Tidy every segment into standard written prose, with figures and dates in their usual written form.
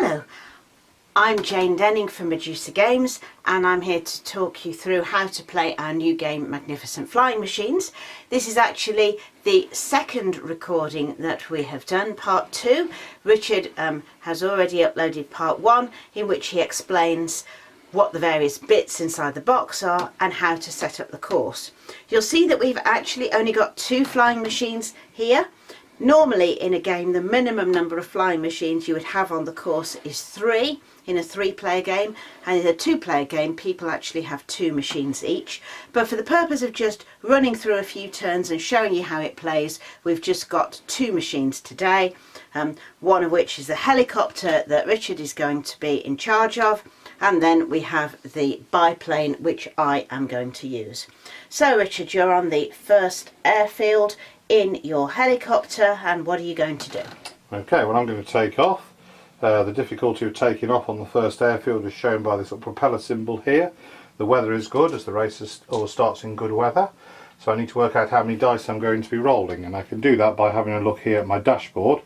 Hello, I'm Jane Denning from Medusa Games, and I'm here to talk you through how to play our new game Magnificent Flying Machines. This is actually the second recording that we have done, part 2. Richard has already uploaded part 1, in which he explains what the various bits inside the box are and how to set up the course. You'll see that we've actually only got 2 flying machines here. Normally in a game the minimum number of flying machines you would have on the course is 3 in a 3-player game, and in a 2-player game people actually have 2 machines each. But for the purpose of just running through a few turns and showing you how it plays, we've just got 2 machines today, one of which is the helicopter that Richard is going to be in charge of, and then we have the biplane which I am going to use. So Richard, you're on the first airfield in your helicopter, and what are you going to do? Okay, well I'm going to take off. The difficulty of taking off on the first airfield is shown by this little propeller symbol here. The weather is good, as the race always starts in good weather, so I need to work out how many dice I'm going to be rolling, and I can do that by having a look here at my dashboard,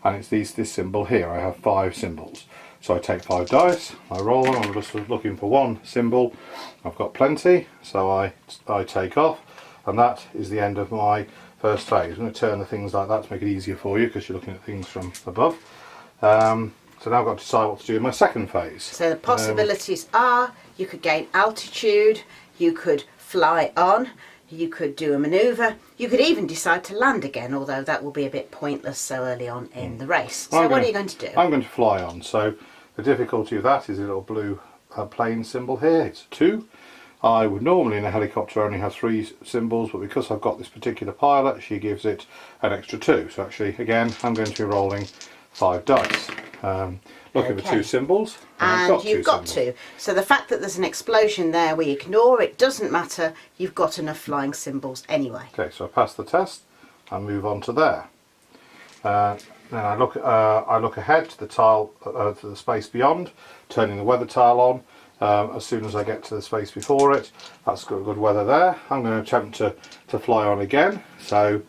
and it's this symbol here. I have 5 symbols. So I take 5 dice, I roll them. I'm just looking for one symbol. I've got plenty, so I take off, and that is the end of my first phase. I'm going to turn the things like that to make it easier for you, because you're looking at things from above. So now I've got to decide what to do in my second phase. So the possibilities are, you could gain altitude, you could fly on, you could do a manoeuvre, you could even decide to land again, although that will be a bit pointless so early on in the race. So what are you going to do? I'm going to fly on. So the difficulty of that is a little blue plane symbol here. It's a 2. I would normally in a helicopter only have 3 symbols, but because I've got this particular pilot, she gives it an extra 2. So actually, again, I'm going to be rolling 5 dice. Looking for 2 symbols. And you've got 2. So the fact that there's an explosion there, we ignore. It doesn't matter. You've got enough flying symbols anyway. Okay, so I pass the test and move on to there. Then I look ahead to the tile, to the space beyond, turning the weather tile on. As soon as I get to the space before it, that's got good weather there. I'm going to attempt to fly on again. So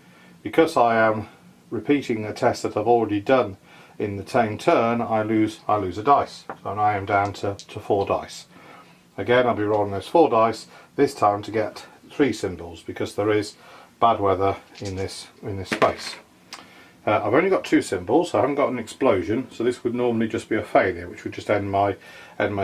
because I am repeating a test that I've already done in the same turn, I lose a dice. So now I am down to 4 dice. Again, I'll be rolling those 4 dice, this time to get 3 symbols, because there is bad weather in this space. I've only got 2 symbols, so I haven't got an explosion, so this would normally just be a failure, which would just end my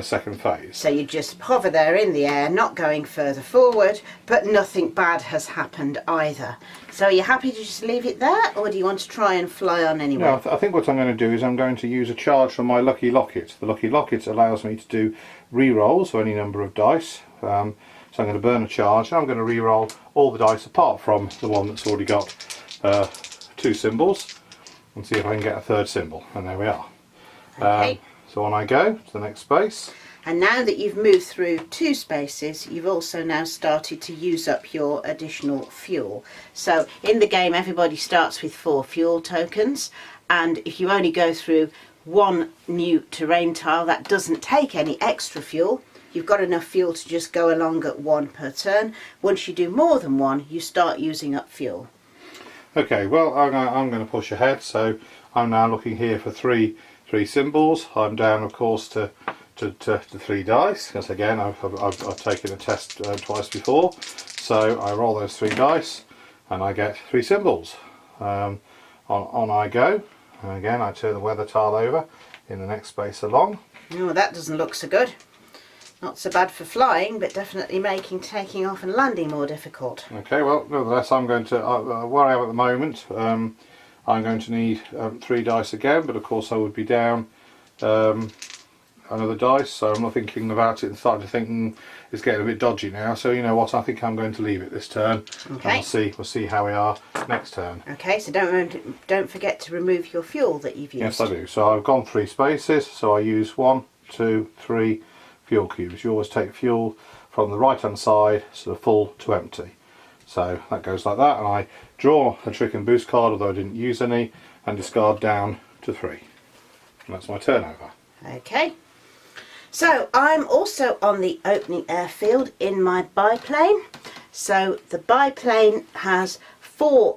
second phase. So you just hover there in the air, not going further forward, but nothing bad has happened either. So are you happy to just leave it there, or do you want to try and fly on anyway? No, I think what I'm going to do is I'm going to use a charge from my Lucky Locket. The Lucky Locket allows me to do re-rolls of any number of dice. So I'm going to burn a charge, and I'm going to re-roll all the dice apart from the one that's already got 2 symbols, and see if I can get a 3rd symbol. And there we are. Okay. So on I go to the next space. And now that you've moved through 2 spaces, you've also now started to use up your additional fuel. So in the game everybody starts with 4 fuel tokens, and if you only go through 1 new terrain tile that doesn't take any extra fuel, you've got enough fuel to just go along at 1 per turn. Once you do more than 1, you start using up fuel. Okay, well I'm going to push ahead, so I'm now looking here for 3 symbols. I'm down of course to 3 dice, because again I've taken a test twice before. So I roll those 3 dice and I get 3 symbols. On I go, and again I turn the weather tile over in the next space along. Oh, that doesn't look so good. Not so bad for flying, but definitely making taking off and landing more difficult. Okay, well nevertheless I'm going to, where I am at the moment, I'm going to need 3 dice again, but of course I would be down another dice, so I'm not thinking about it and starting to think it's getting a bit dodgy now. So you know what, I think I'm going to leave it this turn. Okay. And we'll see how we are next turn. Okay, so don't forget to remove your fuel that you've used. Yes, I do. So I've gone 3 spaces, so I use 1, 2, 3 fuel cubes. You always take fuel from the right hand side, sort of full to empty. So that goes like that, and I draw a trick and boost card, although I didn't use any, and discard down to 3. And that's my turnover. Okay. So I'm also on the opening airfield in my biplane. So the biplane has 4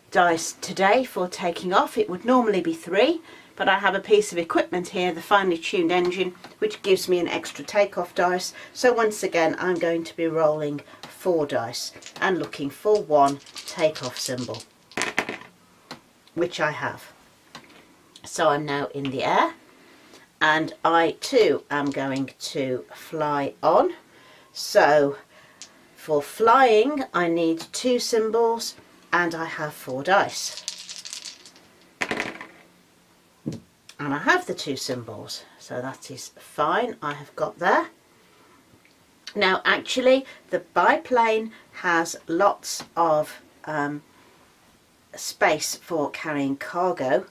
dice today for taking off. It would normally be 3, but I have a piece of equipment here, the finely tuned engine, which gives me an extra takeoff dice. So once again, I'm going to be rolling 4 dice and looking for 1 takeoff symbol, which I have. So I'm now in the air, and I too am going to fly on. So for flying, I need 2 symbols, and I have 4 dice. And I have the 2 symbols, so that is fine. I have got there. Now actually the biplane has lots of space for carrying cargo,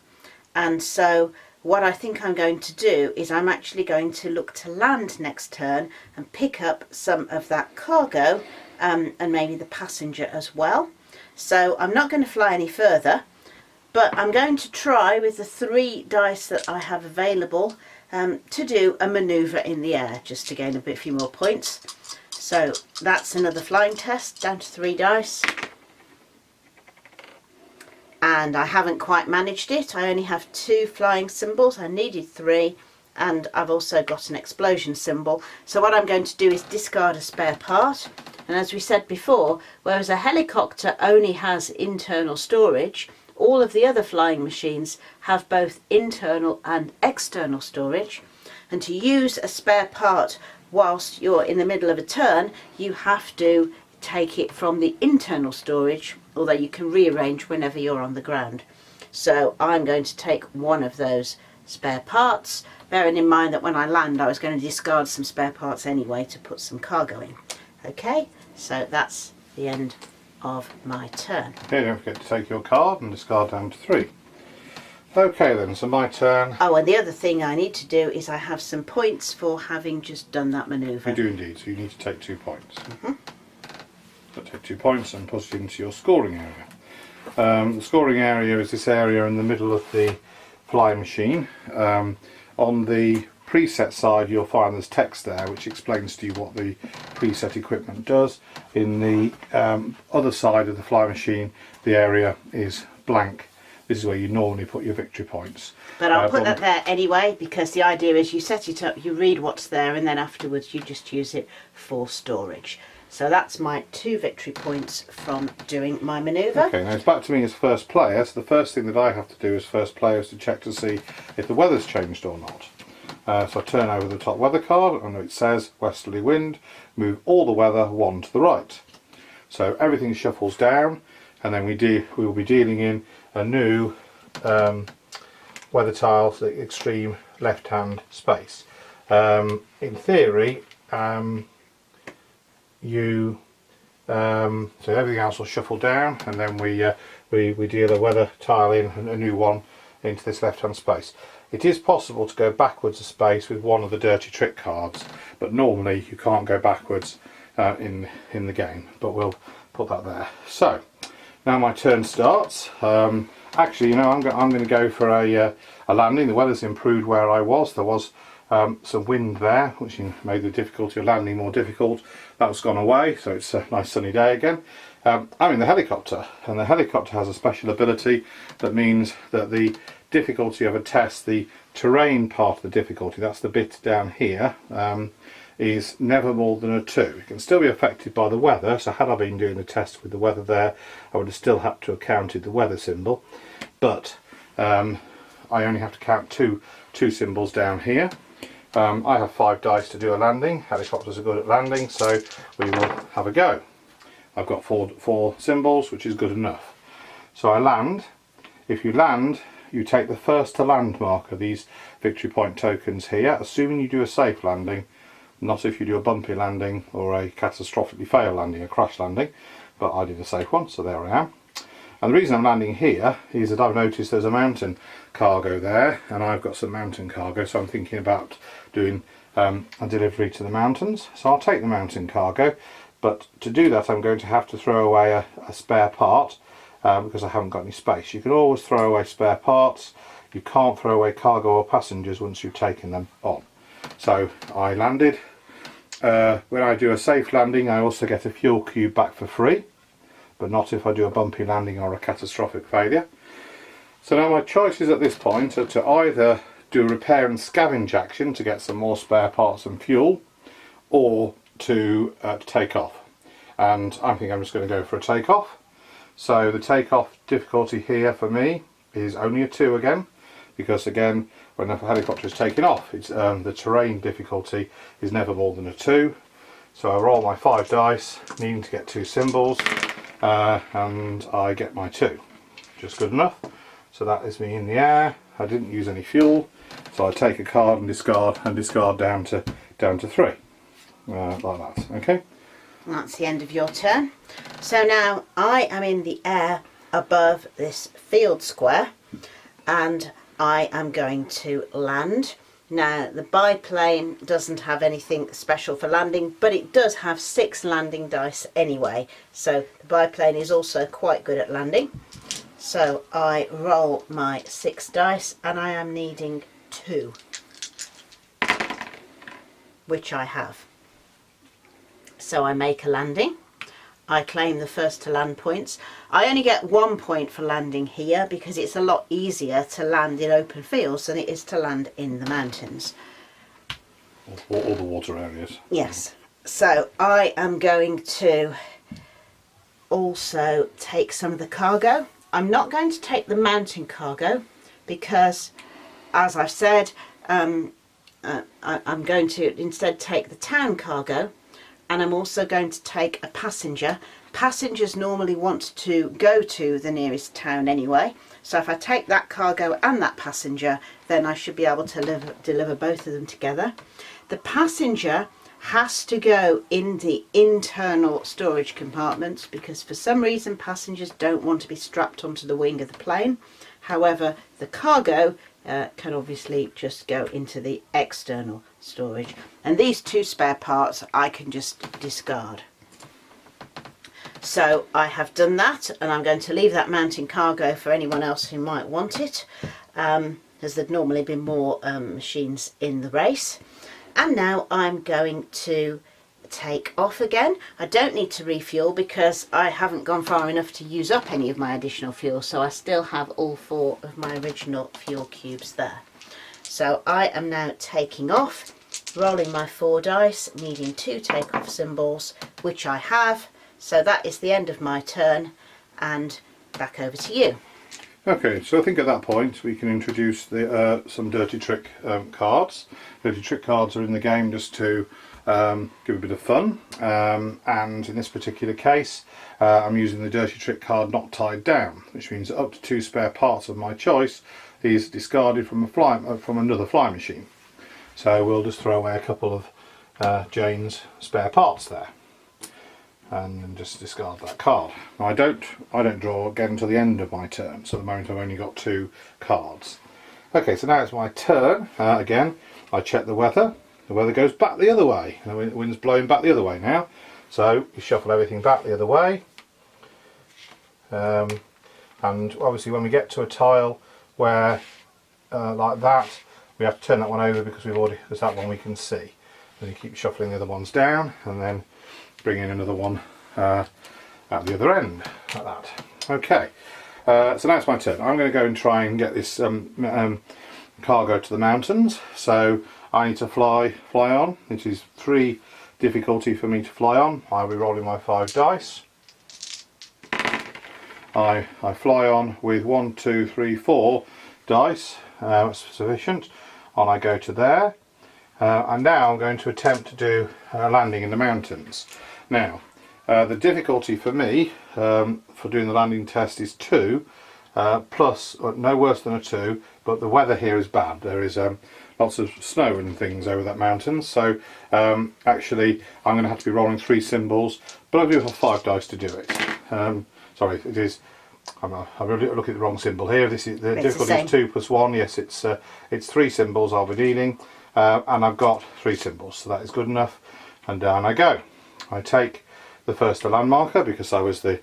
and so what I think I'm going to do is I'm actually going to look to land next turn and pick up some of that cargo, and maybe the passenger as well. So I'm not going to fly any further, but I'm going to try with the 3 dice that I have available to do a manoeuvre in the air, just to gain a few more points. So that's another flying test, down to 3 dice. And I haven't quite managed it. I only have 2 flying symbols. I needed 3, and I've also got an explosion symbol. So what I'm going to do is discard a spare part. And as we said before, whereas a helicopter only has internal storage, all of the other flying machines have both internal and external storage. And to use a spare part whilst you're in the middle of a turn, you have to take it from the internal storage, although you can rearrange whenever you're on the ground. So I'm going to take one of those spare parts, bearing in mind that when I land I was going to discard some spare parts anyway to put some cargo in. Okay, so that's the end of my turn. Okay, don't forget to take your card and discard down to 3. Okay then, so my turn. Oh, and the other thing I need to do is I have some points for having just done that manoeuvre. You do indeed, so you need to take 2 points. So take 2 points and put it into your scoring area. The scoring area is this area in the middle of the flying machine. On the preset side you'll find there's text there which explains to you what the preset equipment does. In the other side of the flying machine the area is blank. This is where you normally put your victory points. But I'll put that there anyway, because the idea is you set it up, you read what's there, and then afterwards you just use it for storage. So that's my 2 victory points from doing my manoeuvre. Okay, now it's back to me as first player, so the first thing that I have to do as first player is to check to see if the weather's changed or not. So I turn over the top weather card and it says westerly wind, move all the weather 1 to the right. So everything shuffles down, and then we will be dealing in a new weather tile to the extreme left hand space. In theory so everything else will shuffle down, and then we deal a weather tile in, a new one, into this left hand space. It is possible to go backwards a space with one of the dirty trick cards, but normally you can't go backwards in the game, but we'll put that there. So now my turn starts. Actually, you know, I'm going to go for a landing. The weather's improved where I was. There was some wind there, which made the difficulty of landing more difficult. That's gone away, so it's a nice sunny day again. I'm in the helicopter, and the helicopter has a special ability that means that the difficulty of a test, the terrain part of the difficulty, that's the bit down here, is never more than a 2. It can still be affected by the weather, so had I been doing the test with the weather there, I would have still had to have counted the weather symbol, but I only have to count two symbols down here. I have 5 dice to do a landing. Helicopters are good at landing, so we will have a go. I've got four symbols, which is good enough. So I land. If you land, you take the first to land marker, these victory point tokens here, assuming you do a safe landing, not if you do a bumpy landing or a catastrophically fail landing, a crash landing, but I did a safe one, so there I am. And the reason I'm landing here is that I've noticed there's a mountain cargo there, and I've got some mountain cargo, so I'm thinking about doing a delivery to the mountains. So I'll take the mountain cargo, but to do that I'm going to have to throw away a spare part because I haven't got any space. You can always throw away spare parts. You can't throw away cargo or passengers once you've taken them on. So I landed. When I do a safe landing I also get a fuel cube back for free, but not if I do a bumpy landing or a catastrophic failure. So now my choices at this point are to either do a repair and scavenge action to get some more spare parts and fuel, or to take off. And I think I'm just going to go for a take off. So the take off difficulty here for me is only a 2 again, because again when the helicopter is taking off, it's the terrain difficulty is never more than a 2. So I roll my 5 dice, needing to get 2 symbols, and I get my 2. Just good enough. So that is me in the air. I didn't use any fuel, so I take a card and discard down to 3, like that. Okay. And that's the end of your turn. So now I am in the air above this field square, and I am going to land. Now the biplane doesn't have anything special for landing, but it does have 6 landing dice anyway, so the biplane is also quite good at landing. So I roll my 6 dice and I am needing 2, which I have. So I make a landing. I claim the first to land points. I only get 1 point for landing here because it's a lot easier to land in open fields than it is to land in the mountains. All the water areas. Yes. So I am going to also take some of the cargo. I'm not going to take the mountain cargo because, as I've said, I'm going to instead take the town cargo. And I'm also going to take a passenger. Passengers normally want to go to the nearest town anyway. So if I take that cargo and that passenger, then I should be able to deliver both of them together. The passenger has to go in the internal storage compartments because for some reason passengers don't want to be strapped onto the wing of the plane. However, the cargo can obviously just go into the external storage, and these 2 spare parts I can just discard. So I have done that, and I'm going to leave that mountain cargo for anyone else who might want it, as there'd normally been more machines in the race. And now I'm going to take off again. I don't need to refuel because I haven't gone far enough to use up any of my additional fuel, so I still have all 4 of my original fuel cubes there. So I am now taking off, rolling my 4 dice, needing 2 takeoff symbols, which I have. So that is the end of my turn, and back over to you. Okay, so I think at that point we can introduce some Dirty Trick cards. Dirty Trick cards are in the game just to give a bit of fun, and in this particular case I'm using the Dirty Trick card Not Tied Down, which means that up to 2 spare parts of my choice is discarded from another flying machine. So we'll just throw away a couple of Jane's spare parts there, and then just discard that card. Now I don't draw again until the end of my turn, so at the moment I've only got 2 cards. Okay, so now it's my turn. Again, I check the weather. The weather goes back the other way. The wind's blowing back the other way now. So you shuffle everything back the other way. And obviously when we get to a tile where, like that, we have to turn that one over because there's that one we can see. And you keep shuffling the other ones down and then bring in another one at the other end, like that. Okay, so now it's my turn. I'm going to go and try and get this cargo to the mountains. So I need to fly on. It is 3 difficulty for me to fly on. I'll be rolling my 5 dice. I fly on with 1, 2, 3, 4 dice. That's sufficient. On I go to there. And now I'm going to attempt to do a landing in the mountains. Now, the difficulty for me for doing the landing test is 2, plus no worse than a 2, but the weather here is bad. There is lots of snow and things over that mountain, so actually I'm going to have to be rolling 3 symbols, but I do have 5 dice to do it. Sorry, it is. I'm looking at the wrong symbol here. This is the difficulty is 2 plus 1. Yes, it's 3 symbols I'll be needing, and I've got 3 symbols, so that is good enough. And down I go. I take the first to land marker because I was a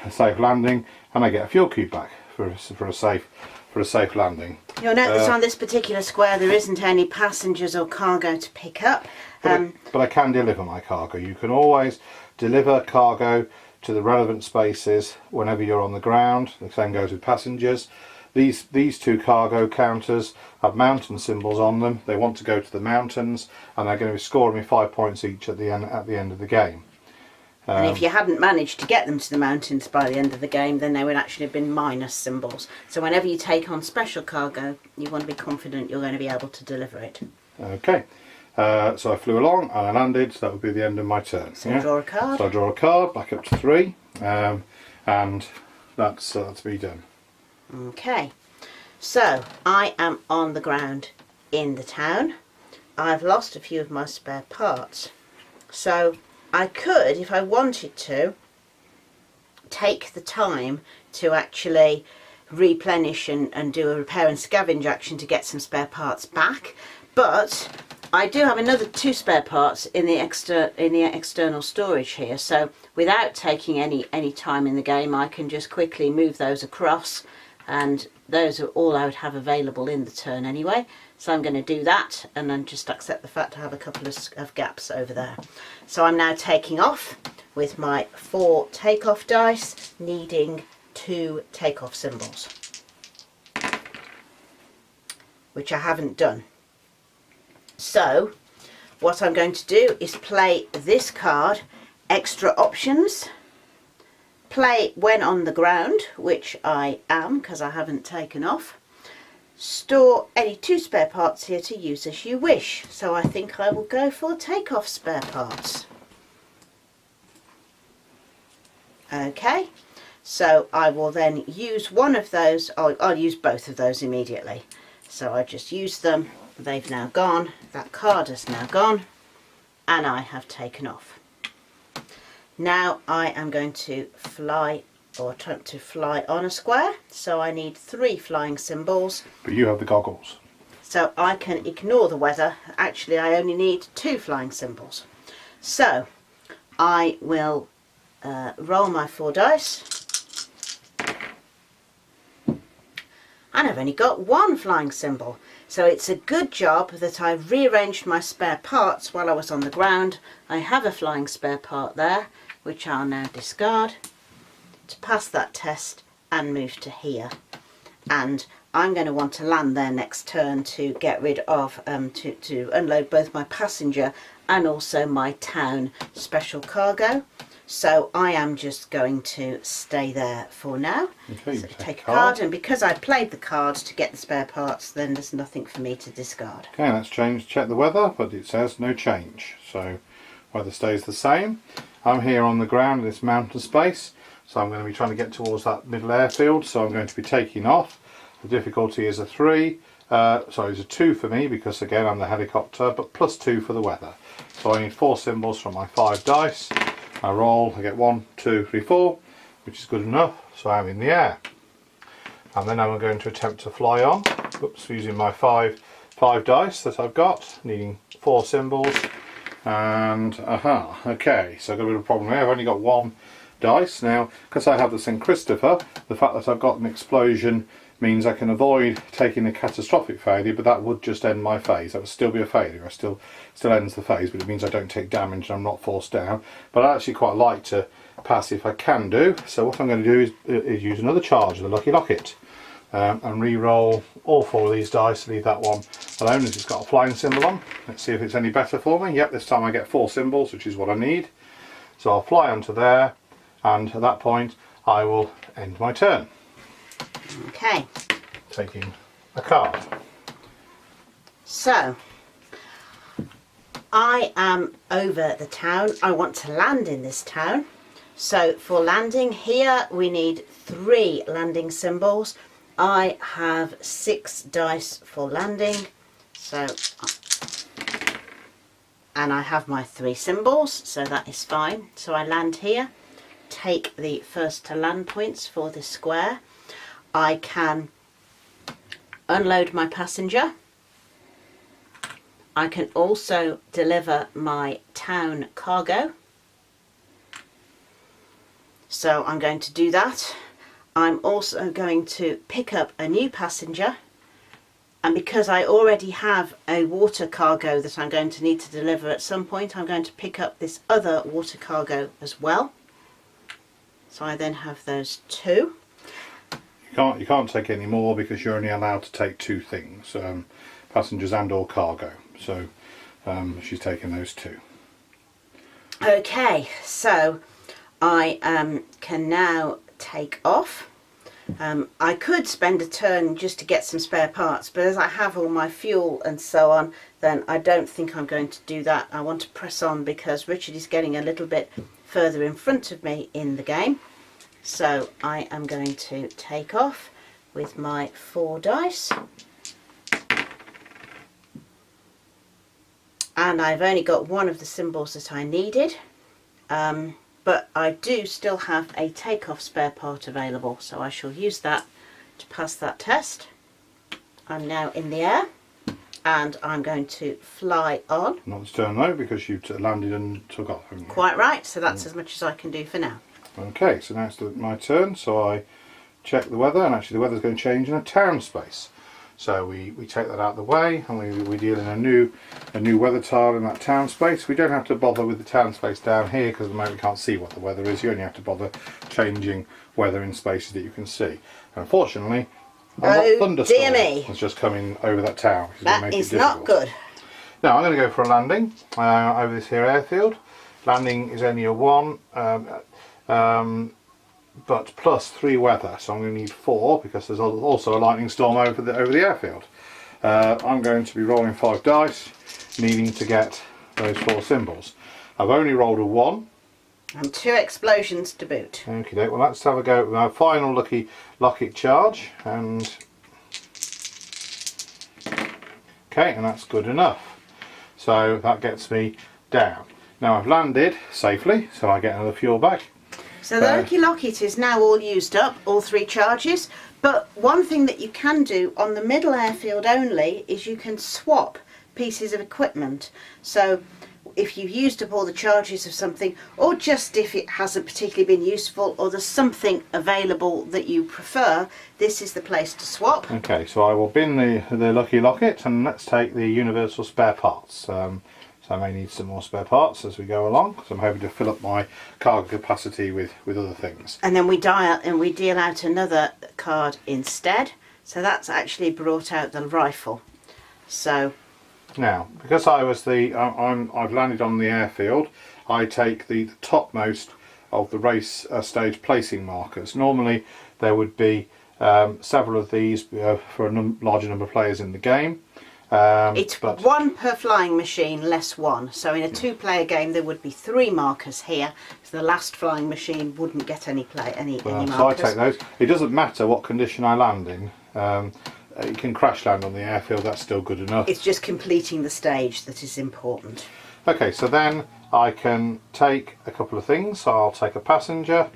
safe landing, and I get a fuel cube back for a safe landing. You'll notice on this particular square there isn't any passengers or cargo to pick up. But I can deliver my cargo. You can always deliver cargo to the relevant spaces whenever you're on the ground. The same goes with passengers. These two cargo counters have mountain symbols on them. They want to go to the mountains, and they're going to be scoring me 5 points each at the end of the game. And if you hadn't managed to get them to the mountains by the end of the game, then they would actually have been minus symbols. So whenever you take on special cargo, you want to be confident you're going to be able to deliver it. Okay, so I flew along and I landed, so that would be the end of my turn. So draw a card. So I draw a card, back up to 3, and that's me done. Okay, so I am on the ground in the town. I've lost a few of my spare parts. So I could, if I wanted to, take the time to actually replenish and do a repair and scavenge action to get some spare parts back. But I do have another 2 spare parts in the external storage here. So without taking any time in the game, I can just quickly move those across, and those are all I would have available in the turn anyway. So I'm going to do that and then just accept the fact I have a couple of gaps over there. So I'm now taking off with my 4 takeoff dice, needing 2 takeoff symbols, which I haven't done. So what I'm going to do is play this card, Extra Options, play when on the ground, which I am because I haven't taken off. Store any 2 spare parts here to use as you wish. So I think I will go for takeoff spare parts. Okay, so I will then use one of those. I'll use both of those immediately. So I just use them. They've now gone. That card has now gone, and I have taken off. Now I am going to fly, or attempt to fly on a square, so I need 3 flying symbols. But you have the goggles. So I can ignore the weather. Actually, I only need 2 flying symbols. So I will roll my 4 dice. And I've only got 1 flying symbol. So it's a good job that I rearranged my spare parts while I was on the ground. I have a flying spare part there, which I'll now discard to pass that test and move to here. And I'm going to want to land there next turn to get rid of, to unload both my passenger and also my town special cargo. So I am just going to stay there for now. Okay, so take a card, and because I played the cards to get the spare parts, then there's nothing for me to discard. Okay, let's check the weather, but it says no change. So weather stays the same. I'm here on the ground in this mountain space. So I'm going to be trying to get towards that middle airfield, so I'm going to be taking off. The difficulty is a 3, sorry, it's a 2 for me because again I'm the helicopter, but plus 2 for the weather. So I need 4 symbols from my 5 dice. I roll, I get 1, 2, 3, 4, which is good enough, so I'm in the air. And then I'm going to attempt to fly on, oops, using my 5 dice that I've got, needing 4 symbols. And, okay, so I've got a bit of a problem here. I've only got 1 dice now, because I have the St. Christopher. The fact that I've got an explosion means I can avoid taking a catastrophic failure, but that would just end my phase. That would still be a failure. I still ends the phase, but it means I don't take damage and I'm not forced down. But I actually quite like to pass if I can do. So what I'm going to do is use another charge, the Lucky Locket, and re-roll all 4 of these dice. Leave that one alone as it's got a flying symbol on. Let's see if it's any better for me. Yep, this time I get 4 symbols, which is what I need. So I'll fly onto there, and at that point I will end my turn. Okay. Taking a card. So I am over the town. I want to land in this town. So for landing here we need 3 landing symbols. I have 6 dice for landing. So, and I have my 3 symbols, so that is fine. So I land here, take the first to land points for this square. I can unload my passenger. I can also deliver my town cargo. So I'm going to do that. I'm also going to pick up a new passenger. And because I already have a water cargo that I'm going to need to deliver at some point, I'm going to pick up this other water cargo as well. So I then have those 2. You can't take any more because you're only allowed to take 2 things, passengers and or cargo. So she's taken those 2. Okay, so I can now take off. I could spend a turn just to get some spare parts, but as I have all my fuel and so on, then I don't think I'm going to do that. I want to press on because Richard is getting a little bit further in front of me in the game. So I am going to take off with my 4 dice. And I've only got one of the symbols that I needed. But I do still have a takeoff spare part available, so I shall use that to pass that test. I'm now in the air and I'm going to fly on. Not this turn though, because you landed and took off, haven't you? Quite right, so that's as much as I can do for now. Okay, so now it's my turn, so I check the weather, and actually the weather's going to change in a town space. So we take that out of the way, and we deal in a new weather tile in that town space. We don't have to bother with the town space down here because at the moment we can't see what the weather is. You only have to bother changing weather in spaces that you can see. And unfortunately, a thunderstorm has just coming over that town. That is not good. Now I'm going to go for a landing over this here airfield. Landing is only a 1. But plus 3 weather, so I'm going to need 4 because there's also a lightning storm over the airfield. I'm going to be rolling 5 dice, needing to get those 4 symbols. I've only rolled a 1. And 2 explosions to boot. Okay, well let's have a go with our final lucky Lockit charge, and okay, and that's good enough. So that gets me down. Now I've landed safely, so I get another fuel back. So the Lucky Lockit is now all used up, all 3 charges, but one thing that you can do on the middle airfield only is you can swap pieces of equipment. So if you've used up all the charges of something, or just if it hasn't particularly been useful, or there's something available that you prefer, this is the place to swap. Okay, so I will bin the Lucky Lockit, and let's take the universal spare parts. So I may need some more spare parts as we go along, because I'm hoping to fill up my cargo capacity with other things. And then we deal out another card instead. So that's actually brought out the rifle. So now, because I've landed on the airfield, I take the topmost of the race stage placing markers. Normally there would be several of these for a larger number of players in the game. It's 1 per flying machine, less 1. So in a 2-player game there would be 3 markers here. So the last flying machine wouldn't get any markers. So I take those. It doesn't matter what condition I land in. You can crash land on the airfield, that's still good enough. It's just completing the stage that is important. Okay, so then I can take a couple of things. So I'll take a passenger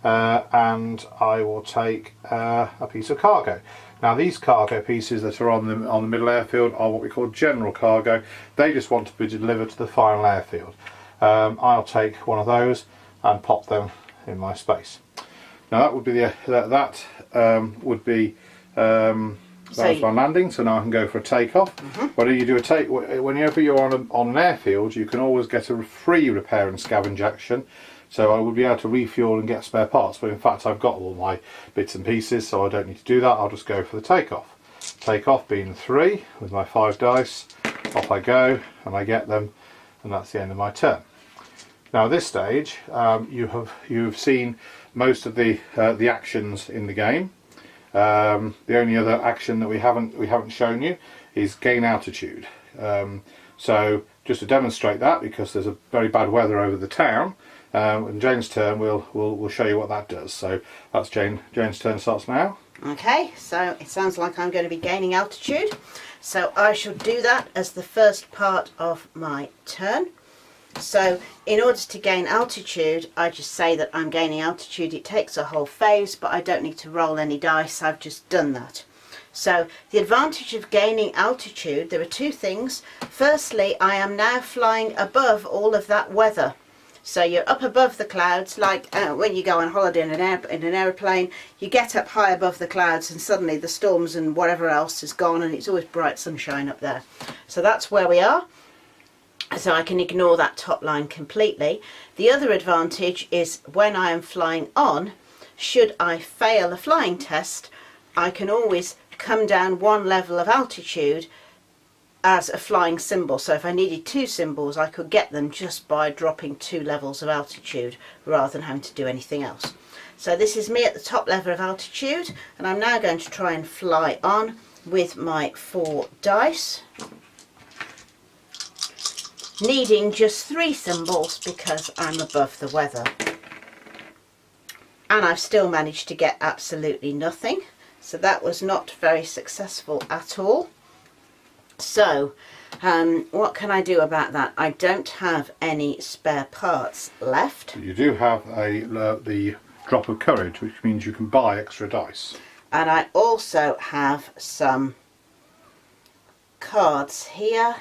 and I will take a piece of cargo. Now these cargo pieces that are on the middle airfield are what we call general cargo. They just want to be delivered to the final airfield. I'll take one of those and pop them in my space. Now that would be that was my landing. So now I can go for a takeoff. Whether you do whenever you're on an airfield, you can always get a free repair and scavenge action. So I would be able to refuel and get spare parts, but in fact I've got all my bits and pieces, so I don't need to do that. I'll just go for the takeoff. Takeoff being 3 with my 5 dice. Off I go and I get them, and that's the end of my turn. Now at this stage you've seen most of the actions in the game. The only other action that we haven't shown you is gain altitude. So just to demonstrate that, because there's a very bad weather over the town, in Jane's turn we'll show you what that does. So that's Jane's turn starts now. Okay, so it sounds like I'm going to be gaining altitude, so I shall do that as the first part of my turn. So in order to gain altitude, I just say that I'm gaining altitude. It takes a whole phase, but I don't need to roll any dice. I've just done that. So the advantage of gaining altitude, there are 2 things. Firstly, I am now flying above all of that weather. So you're up above the clouds, like when you go on holiday in an aeroplane, you get up high above the clouds and suddenly the storms and whatever else is gone, and it's always bright sunshine up there. So that's where we are. So I can ignore that top line completely. The other advantage is when I am flying on, should I fail a flying test, I can always come down one level of altitude as a flying symbol. So if I needed 2 symbols, I could get them just by dropping 2 levels of altitude rather than having to do anything else. So this is me at the top level of altitude, and I'm now going to try and fly on with my 4 dice, needing just 3 symbols because I'm above the weather. And I've still managed to get absolutely nothing, so that was not very successful at all. So what can I do about that? I don't have any spare parts left. You do have the drop of courage, which means you can buy extra dice. And I also have some cards here,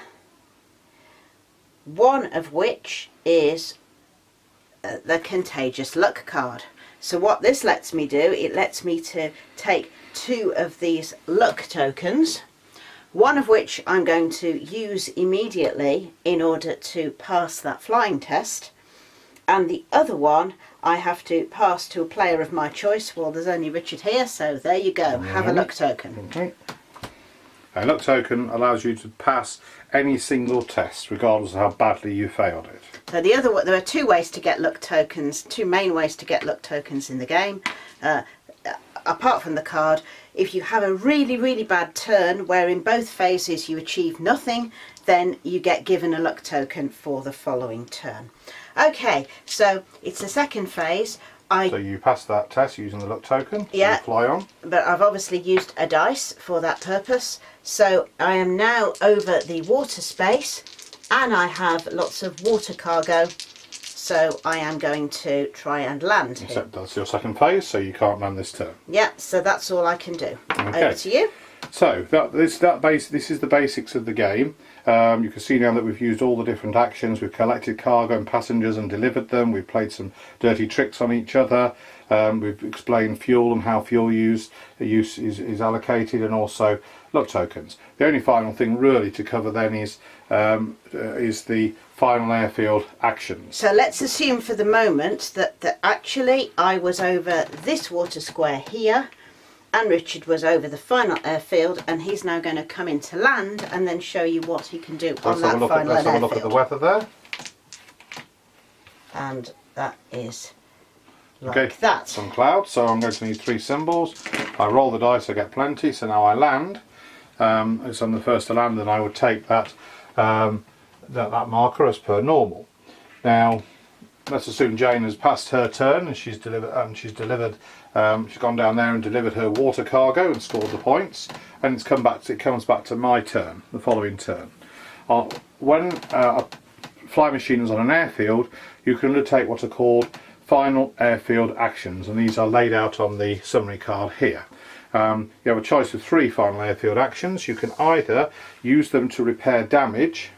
one of which is the Contagious Luck card. So what this lets me do, it lets me to take 2 of these luck tokens, one of which I'm going to use immediately in order to pass that flying test, and the other one I have to pass to a player of my choice. Well, there's only Richard here, so there you go, have a luck token. Okay. A luck token allows you to pass any single test, regardless of how badly you failed it. So there are 2 ways to get luck tokens, 2 main ways to get luck tokens in the game. Apart from the card, if you have a really, really bad turn where in both phases you achieve nothing, then you get given a luck token for the following turn. Okay, so it's the second phase. So you pass that test using the luck token, so yeah, you fly on. But I've obviously used a dice for that purpose. So I am now over the water space, and I have lots of water cargo. So I am going to try and land here. Except that's your second phase, so you can't land this turn. Yeah, so that's all I can do. Okay. Over to you. So this is the basics of the game. You can see now that we've used all the different actions. We've collected cargo and passengers and delivered them. We've played some dirty tricks on each other. We've explained fuel and how fuel use is allocated, and also luck tokens. The only final thing really to cover then is the final airfield actions. So let's assume for the moment that actually I was over this water square here, and Richard was over the final airfield, and he's now going to come into land and then show you what he can do on that final airfield. Let's have a look at the weather there. And that is like that. Some clouds, so I'm going to need 3 symbols. I roll the dice, I get plenty, so now I land. As I'm the first to land, then I would take that that marker as per normal. Now, let's assume Jane has passed her turn and she's gone down there and delivered her water cargo and scored the points, and it comes back to my turn, the following turn. When a fly machine is on an airfield, you can undertake what are called final airfield actions, and these are laid out on the summary card here. You have a choice of 3 final airfield actions. You can either use them to repair damage,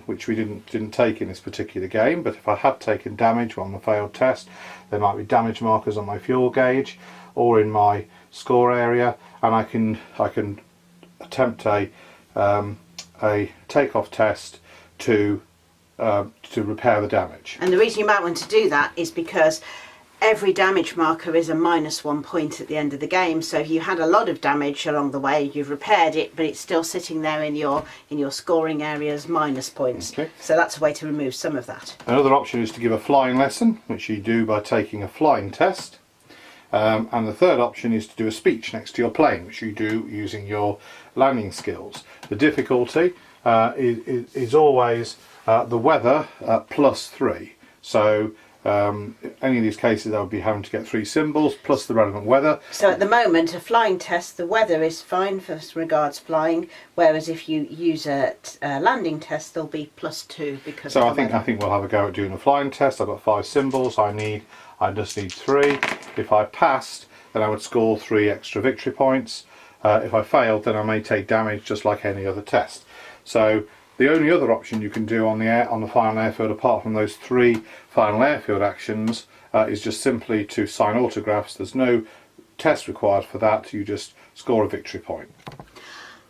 which we didn't take in this particular game, but if I had taken damage on the failed test, there might be damage markers on my fuel gauge or in my score area, and I can attempt a takeoff test to repair the damage. And the reason you might want to do that is because every damage marker is a -1 point at the end of the game. So if you had a lot of damage along the way, you've repaired it, but it's still sitting there in your scoring areas minus points. Okay. So that's a way to remove some of that. Another option is to give a flying lesson, which you do by taking a flying test. And the third option is to do a speech next to your plane, which you do using your landing skills. The difficulty is always the weather +3. So any of these cases I would be having to get 3 symbols plus the relevant weather. So at the moment, a flying test, the weather is fine for regards flying, whereas if you use a landing test, there'll be +2 because so of the weather. I think we'll have a go at doing a flying test. I've got 5 symbols. I just need 3. If I passed, then I would score 3 extra victory points. If I failed, then I may take damage just like any other test. So the only other option you can do on the final airfield, apart from those 3 final airfield actions, is just simply to sign autographs. There's no test required for that. You just score a victory point.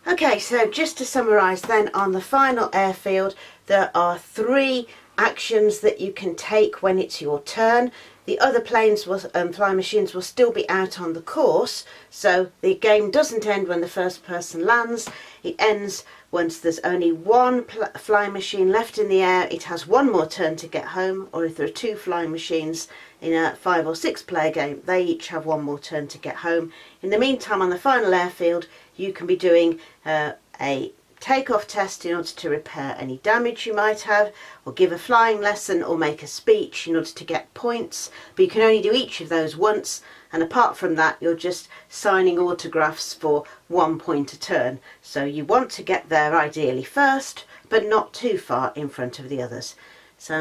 Okay, so just to summarise then, on the final airfield, there are 3 actions that you can take when it's your turn. the other planes will, flying machines will still be out on the course, so the game doesn't end when the first person lands. It ends once there's only one flying machine left in the air. It has one more turn to get home, or if there are two flying machines in a 5 or 6 player game, they each have one more turn to get home. In the meantime, on the final airfield, you can be doing a take-off test in order to repair any damage you might have, or give a flying lesson, or make a speech in order to get points, but you can only do each of those once, and apart from that you're just signing autographs for 1 point a turn. So you want to get there ideally first, but not too far in front of the others. So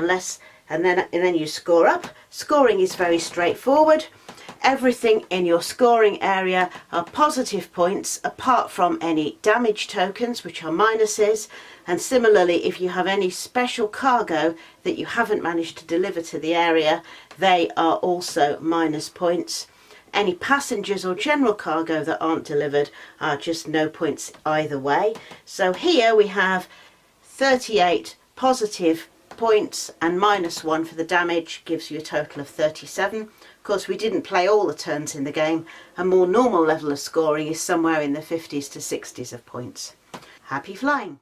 and then you score up. Scoring is very straightforward. Everything in your scoring area are positive points, apart from any damage tokens, which are minuses. And similarly, if you have any special cargo that you haven't managed to deliver to the area, they are also minus points. Any passengers or general cargo that aren't delivered are just no points either way. So here we have 38 positive points and -1 for the damage, gives you a total of 37. Of course, we didn't play all the turns in the game. A more normal level of scoring is somewhere in the 50s to 60s of points. Happy flying!